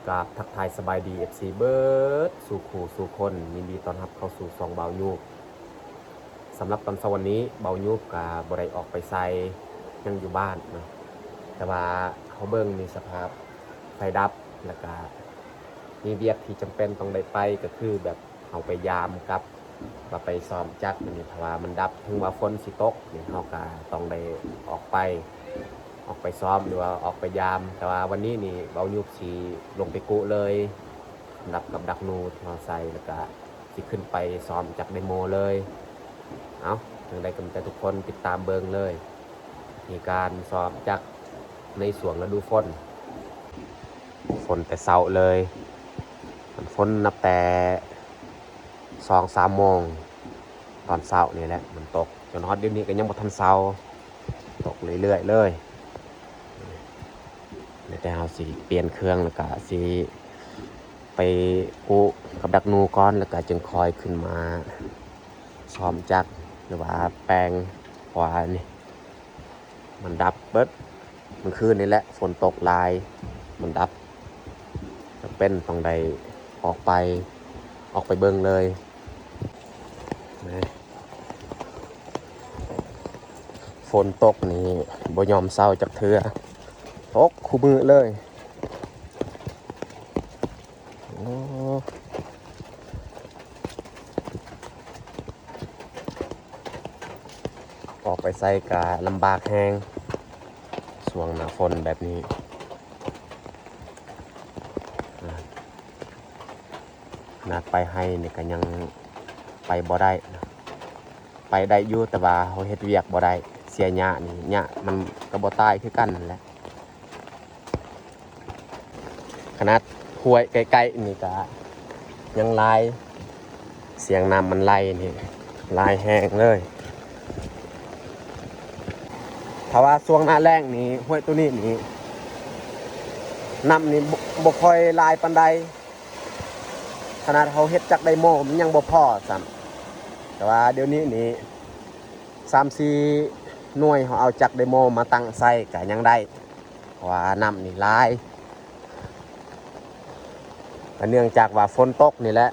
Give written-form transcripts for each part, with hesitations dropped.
กราบทักทายสบายดี FC เบิร์ดสู่ขู่สู่คนยินดีต้อนรับเข้าสู่ซองเบายูบสำหรับตอนวันนี้เบายูบกับบริออกไปใส่ยังอยู่บ้านนะแต่ว่าเขาเบิ้งมีสภาพไฟดับแล้วก็มีเบียดที่จำเป็นต้องได้ไปก็คือแบบเอาไปยามกับว่าไปซ้อมจักรนี่เพราะว่ามันดับถึงว่าฝนสิตกนี่เขาก็ต้องได้ออกไปซ้อมหรือว่าออกไปยามแต่ว่าวันนี้นี่เบายุบสีลงไปกุเลยดับกับดักนูทอใส่แล้วก็สิขึ้นไปซ้อมจากเดโมเลยเอาอย่างไรก็จะทุกคนติดตามเบิงเลยมีการซ้อมจากในสวนฤดูฝนแต่เช้าเลยฝนนับแต่2-3 โมงตอนเช้านี่แหละมันตกจนฮอตเดี๋ยวนี้ก็ยังบ่ทันเช้าตกเรื่อยๆเลยแต่เราสิเปลี่ยนเครื่องแล้วก็สิไปกุกับดักนูก่อนแล้วก็จึงคอยขึ้นมาซ้อมจักรหรือว่าแปลงขวานี่มันดับเบิดมันคืนนี่แหละฝนตกลายมันดับจะเป็นต้องได้ออกไปเบิ่งเลยฝนตกนี่บ่ยอมเศร้าจักเทื่อตกคู่มือเลยออกไปใส่กะลำบากแห้งช่วงหน้าฝนแบบนี้นัดไปให้นี่ก็ยังไปบ่ได้ไปได้อยู่แต่ว่าเขาเฮ็ดเวียกบ่ได้เสียหญ้านี่หญ้ามันก็บ่ตายคือกันนั่นแหละขนาดห้วยใกล้ๆนี่ก็ยังลายเสียงน้ำมันไหลนี่ลายแห้งเลยถ้าว่าช่วงหน้าแล้งนี่ห้วยตัวนี้นี่น้ำนี่บ่ค่อยลายปานใดขนาดเขาเฮ็ดจักไดโมมันยังบ่พอซ้ำแต่ว่าเดี๋ยวนี้นี่3-4 หน่วยเขาเอาจักไดโมมาตั้งใส่ก็ยังได้เพราะว่าน้ำนี่ลายเนื่องจากว่าฝนตกนี่แหละ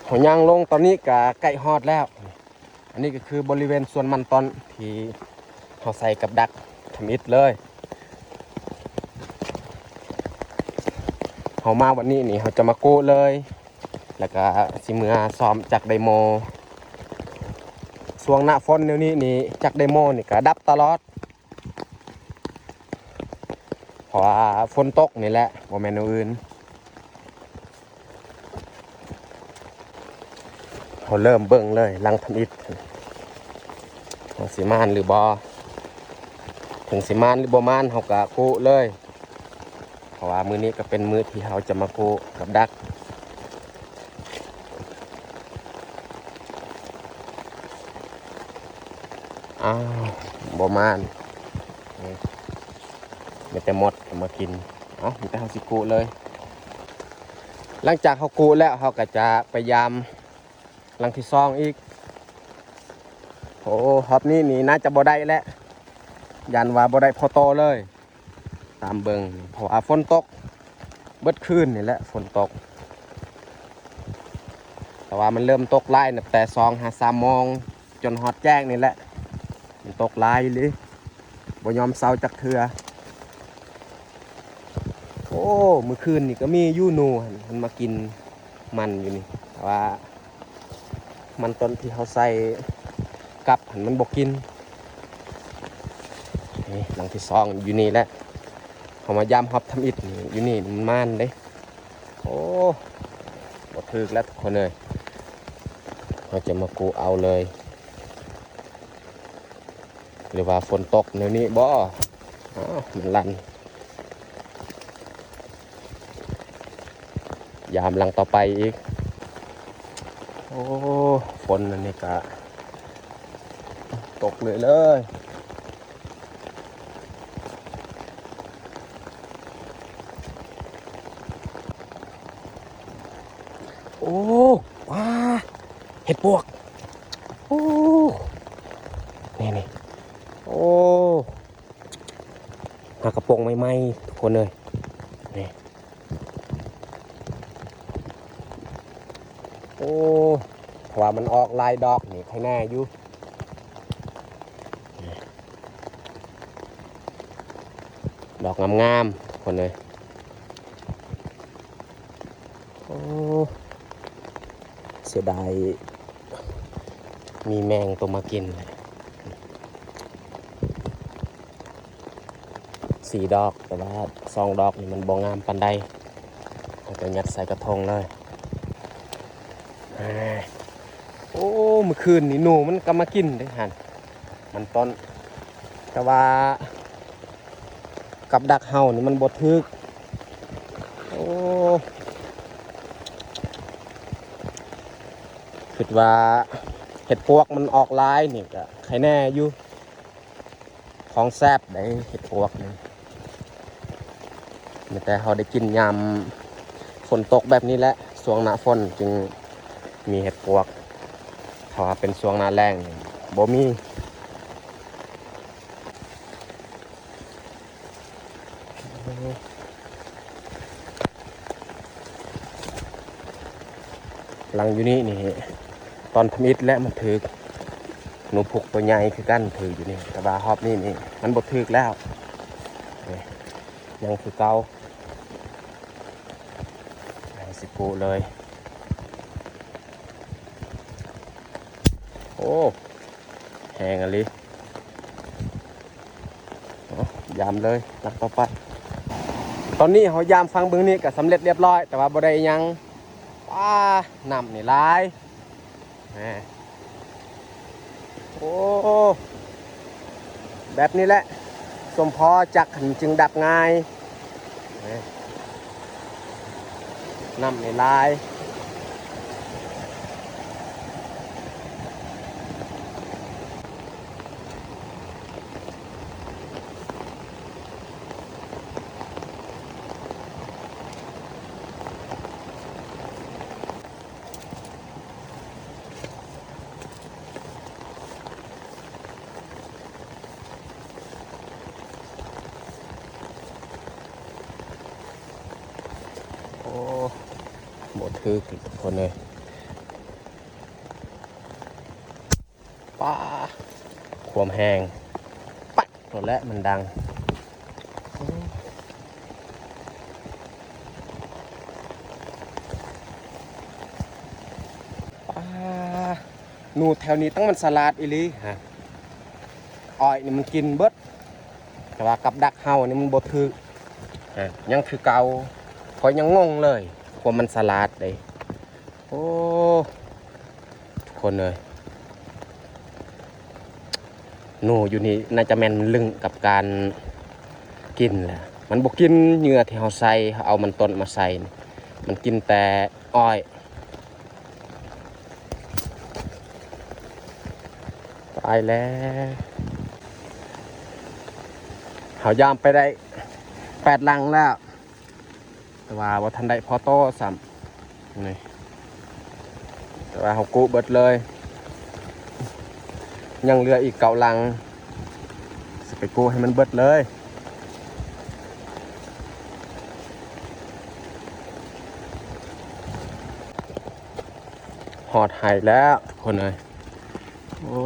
หัวยางลงตอนนี้ก็ใกล้ฮอดแล้วอันนี้ก็คือบริเวณส่วนมันตอนที่เขาใส่กับดักทำอิฐเลยเขามาวันนี้นี่เขาจะมากู้เลยแล้วก็สิมือซ้อมจากไดโมช่วงหน้าฝนเดี๋ยวนี้นี่จากไดโมนี่ก็ดับตลอดเพราะว่าฝนตกนี่แหละบ่แม่นอื่นเขาเริ่มเบิ่งเลยลังทำอิฐสิมานหรือบอถึงสิมานหรือบอมานเขาก็กู้เลยเพราะว่ามือนี้ก็เป็นมือที่เขาจะมากู้กับดักบอมานไม่แต่หมดมากินมันแต่เขาสิกู้เลยหลังจากเขากู้แล้วเขาก็จะพยายามหลังที่ซองอีกโอ้ฮอบนี่น่าจะบ่ได้แล้วยันว่าบ่ได้พอโตเลยตามเบิงเพราะว่าฝนตกเบิดคืนนี่แหละฝนตกแต่ว่ามันเริ่มตกไล่แต่2-3 โมงจนฮอดแจ้งนี่แหละมันตกไล่เลยบ่ยอมเศร้าจักเทือโอ้เมื่อคืนนี่ก็มียูนูมันมากินมันอยู่นี่แต่ว่ามันต้นที่เขาใส่กับมันบกกินนี่หลังที่2อยู่นี่แหละเขามายามฮอบทำอิฐอยู่นี่มันม่านเด้โอ้บดถึกแล้วทุกคนเลยเราจะมากูเอาเลยหรือว่าฝนตกในนี้บ่มันลั่นยามหลังต่อไปอีกโอ้ฝนอันนี้ก็ตกเลยโอ้ว้าเห็ดปวก นี่โอ้หากระโปรงใหม่ๆทุกคนเลยนี่โอ้เพราะว่ามันออกลายดอกนี่ใครแน่อยู่ดอกงามๆทุกคนเลยโอ้เสียดายมีแมงตัวมากินเลย4 ดอกแต่ว่า2 ดอกนี่มันบ่งามปานใดเอาไปยัดใส่กระทงเลยโอ้เมื่อคืนนี่หนูมันก็มากินได้หันมันต้นแต่ว่ากับดักเห่านี่มันบ่ทึกโอ้คิดว่าเห็ดปวกมันออกลายนี่ก็ใครแน่อยู่ของแซ่บได้เห็ดปวกนี่แต่เขาได้กินยามฝนตกแบบนี้แหละช่วงหน้าฝนจึงมีเห็ดปวกถ้าว่าเป็นช่วงหน้าแล้งบ่มีหลังอยู่นี่นี่ตอนทำอิฐและมันถึกหนูพุกตัวใหญ่คือกันถืออยู่นี่แต่ว่าฮอบนี่มันบ่ถึกแล้วยังคือเก่าสิปูเลยโอ้แห้งอะไรยามเลยหลักต่อไปตอนนี้เขายามฟังเบื้องนี้ก็สำเร็จเรียบร้อยแต่ว่าบ่ได้ยังน้ำนี่ลายโอ้แบบนี้แหละสมพอจักหันจึงดับง่ายน้ำนี่ลายโอ้หมดคือทุกคนเลยความแห้งปัดหมดแล้วมันดังหนูแถวนี้ต้องมันสลัดอีลีฮะอ้อยนี่มันกินเบิดแต่ว่ากับดักเฮานี่มันบ่ถือยังคือเก่าคอยยังงงเลยความมันสลัดเลยโอ้ทุกคนเลยหนูอยู่นี่น่าจะแม่นลึงกับการกินแหละมันบ่กินเหงื่อที่เฮาใส่เอามันต้นมาใส่มันกินแต่อ้อยตายแล้วเฮายามไปได้8 ลังแล้วแต่ว่าบ่ทันได้พอโตซ้ำนี่แต่ว่าเฮากู้เบิดเลยยังเหลืออีก9 ลังสิไปกู้ให้มันเบิดเลยหอดหายแล้วทุกคนเลยโอ้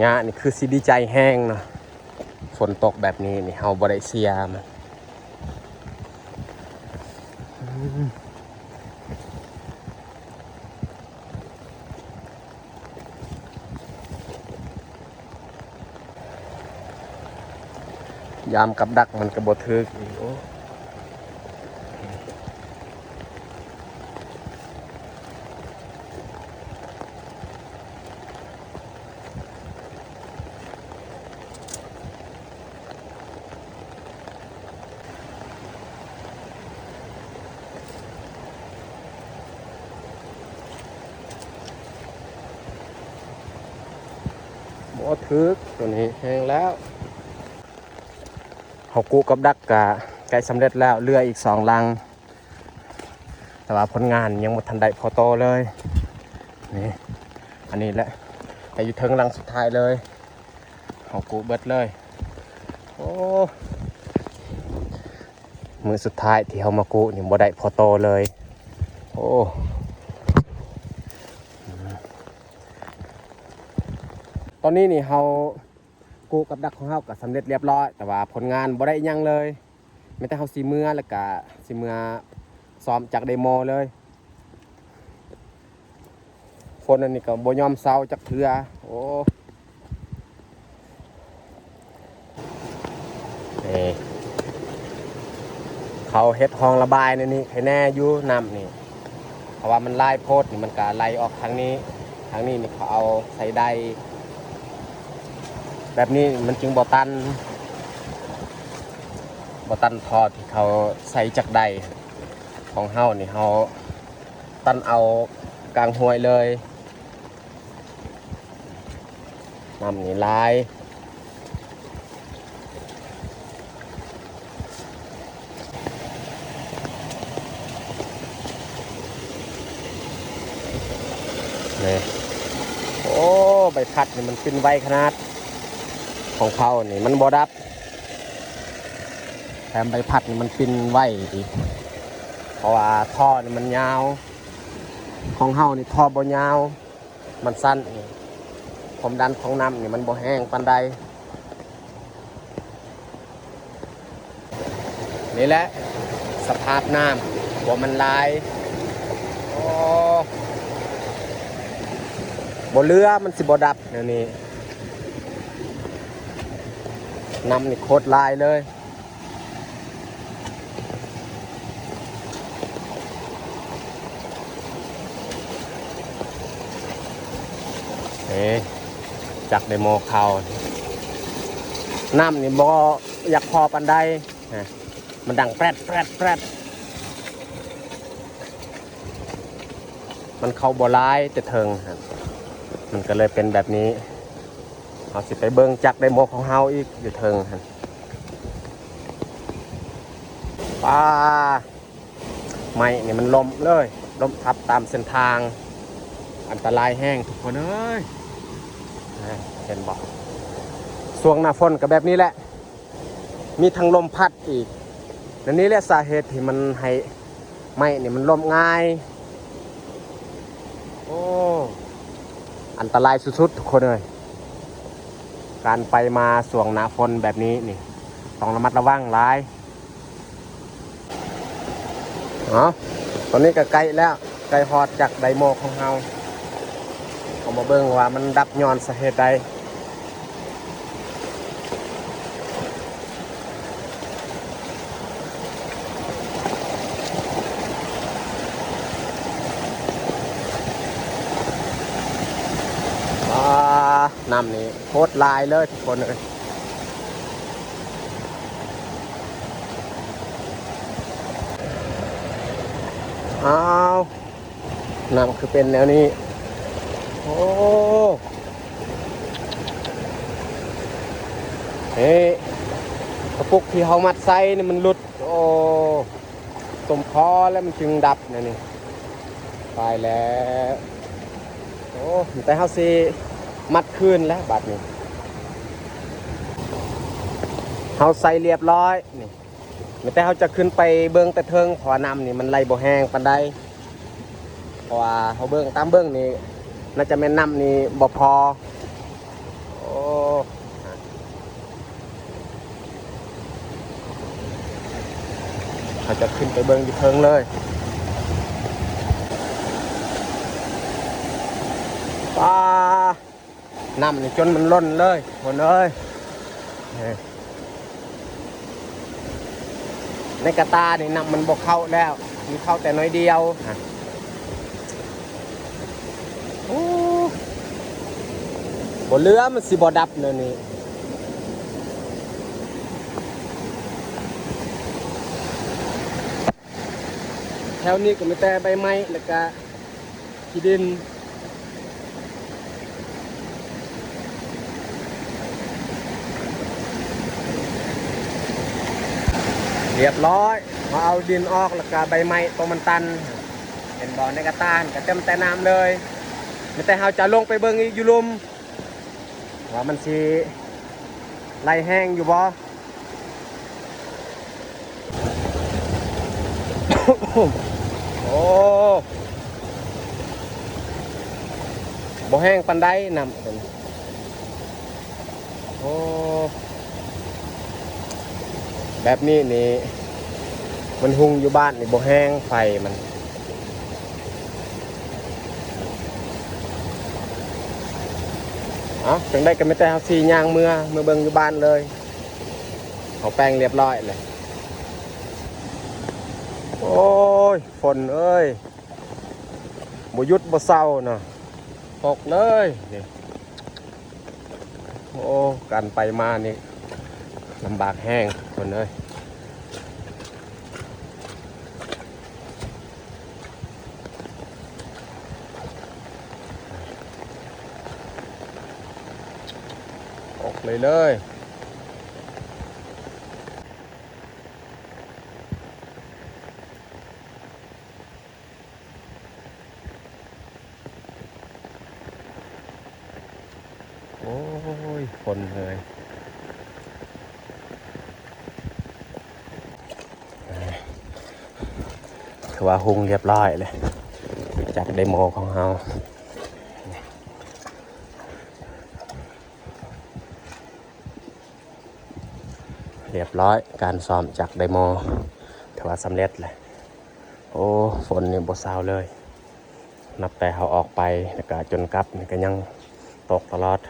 ยะนี่คือสิดีใจแห้งเนาะฝนตกแบบนี้นี่เฮาบ่ได้เสียมันยามกับดักมันก็บ่ถึกอีกโอ้บ่ถึกตัวนี้แห้งแล้วเฮากู้กับดักก็ใกล้สำเร็จแล้วเหลืออีก2 ลังแต่ว่าผลงานยังบ่ทันได้พอโตเลยนี่ อันนี้แหละแต่อยู่เทิงหลังสุดท้ายเลยเอากูเบิดเลยโอ้มือสุดท้ายที่เขามากูนี่บ่ได้พอโตเลยโอ้ตอนนี้นี่เขากูกับดักของเขาก็สำเร็จเรียบร้อยแต่ว่าผลงานบ่ได้ยังเลยไม่แต่เขาสีเมื่อแล้วก็สีเมื่อซ้อมจากเดโมเลยฝนอันนี้ก็บ่ยอมเศร้าจากเถื่อโอ้นี่เขาเฮ็ดห้องระบายนี่ให้แน่อยู่น้ำนี่เพราะว่ามันไล่โพดนี่มันก็ไหลออกทางนี้นี่เขาเอาใส่ได้แบบนี้มันจึงบ่ตันทอที่เขาใส่จากใดของเฮานี่เฮาตันเอากลางห้วยเลยน้ำนี่ไหลนี่โอ้ใบพัดนี่มันขึ้นไวขนาดของเขานี่มันบ่ดับแถมใบพัดนี่มันปินไว้อีกเพราะว่าท่อนี่มันยาวของเฮานี่ท่อบ่ยาวมันสั้นความดันของน้ำนี่มันบ่แห้งปานใดนี่แหละสภาพน้ำว่ามันลายโอ้บ่เรือมันสิบ่ดับเดี๋ยวนี้น้ำนี่โคตรลายเลยจากเดโมเขาน้ำนี่บ่อยากพอปันใดมันดังแปรดมันเข้าบ่ร้ายแต่เทิงครับมันก็เลยเป็นแบบนี้เอาสิไปเบิ่งจากเดโมของเฮาอีกอยู่เทิงครับป้าไม่นี่มันล้มเลยล้มทับตามเส้นทางอันตรายแห้งทุกคนเอ้ยเห็นบอกช่วงหน้าฝนก็แบบนี้แหละมีทั้งลมพัดอีกและนี่แหละสาเหตุที่มันให้ไม้นี่มันล้มง่ายโอ้อันตรายสุดๆทุกคนเลยการไปมาช่วงหน้าฝนแบบนี้นี่ต้องระมัดระวังหลายตอนนี้ก็ใกล้แล้วใกล้ฮอดจากไดโมของเฮาเอามาเบิ่งว่ามันดับย้อนสาเหตุใดน้ำนี่โคตรลายเลยทุกคนเลยน้ำคือเป็นแนวนี้โอ้กระปุกที่เขามัดไส้นี่มันหลุดโอ้สมคอแล้วมันจึงดับนี่ตายแล้วโอ้แต่เขาสิมัดคืนแล้วบาดนี้เขาใส่เรียบร้อยนี่แต่เขาจะขึ้นไปเบื้องแต่เทิงเพราะน้ำนี่มันไหลบ่แห้งปานใดเพราะว่าเขาเบื้องตามเบื้องนี่น่าจะแม่นน้ำนี่บ่พอโอ้เขาจะขึ้นไปเบื้องที่เทิงเลยป้าน้ำนี่จนมันล้นเลยหมดเลยในกระตานี่น้ำมันบกเข้าแล้วมันเข้าแต่น้อยเดียวบนเรือมันสิบดับเลยนี่แถวนี้ก็มีแต่ใบไม้แล้วก็ขี้ดินเรียบร้อยมาเอาดินออกแล้วก็ใบไม้ตัวมันตันเห็นบ่อในกระตานก็เต็มแต่น้ำเลย แต่เฮาจะลงไปเบิ่งอีกอยู่ลุมว่ามันสิไล่แห้งอยู่บ่ โอ้บ่แห้งปานใดนำโอ้แบบนี้นี่มันหุงอยู่บ้านนี่บ่แห้งไฟมันจังได้ก็ไม่แต่เฮาสิย่างเมื่อเบิ่งอยู่บ้านเลยเขาแป้งเรียบร้อยเลยโอ้ยฝนเอ้ยบ่หยุดบ่เศร้าเนาะตกเลยนี่โอ้การไปมานี่ลำบากแห้งคนเอ้ยตกเลยโอ้ยฝนเลยถือว่าหุงเรียบร้อยเลยจากไดโมของเราเรียบร้อยการซ้อมจากไดโมถือว่าสำเร็จเลยโอ้ฝนนี่บ่เศร้าเลยนับแต่เขาออกไปแล้วก็จนกลับนี่ก็ยังตกตลอด